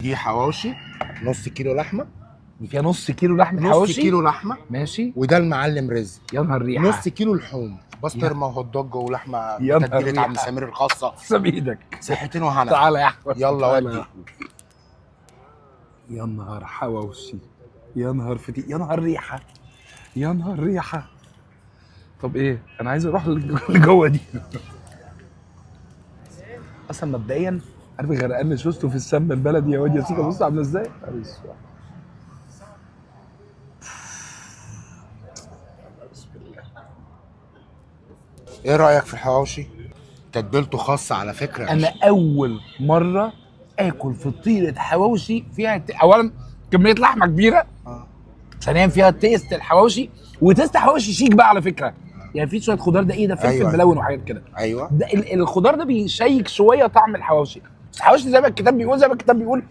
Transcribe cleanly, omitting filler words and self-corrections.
دي حواوشي نص كيلو لحمه. دي فيها نص كيلو لحمه نص حواوشي. كيلو لحمه ماشي. وده المعلم رزق. يا نهار ريحه. نص كيلو لحوم بسطرمه وهوت دوج ولحمه يا نهار تتبيله عم ريحة. سمير الخاصه. تسلم ايدك. صحتين وهنا. تعالى يا احمد. يلا تعالى ودي. يا أحمد. يا نهار حواوشي، يا نهار فتي، يا نهار ريحه، يا نهار ريحه. طب ايه، انا عايز اروح لجوه دي. اصلا مبدئيا عارف غرقان شوسته في السمنه البلدي يا واد يا سيكا. بص عامله ازاي. ايه رايك في الحواوشي؟ تتبيلته خاصه على فكره. انا اول مره اكل فطيره حواوشي فيها اولا كميه لحمه كبيره، ثانيا فيها تيست الحواوشي، وتيست حواوشي شيك بقى على فكره. يعني في شويه خضار، ده ايه ده، فلفل أيوة. ملون وحاجات كده. ايوه ده الخضار ده بيشيك شويه طعم الحواوشي. بس الحواوشي زي ما الكتاب بيقول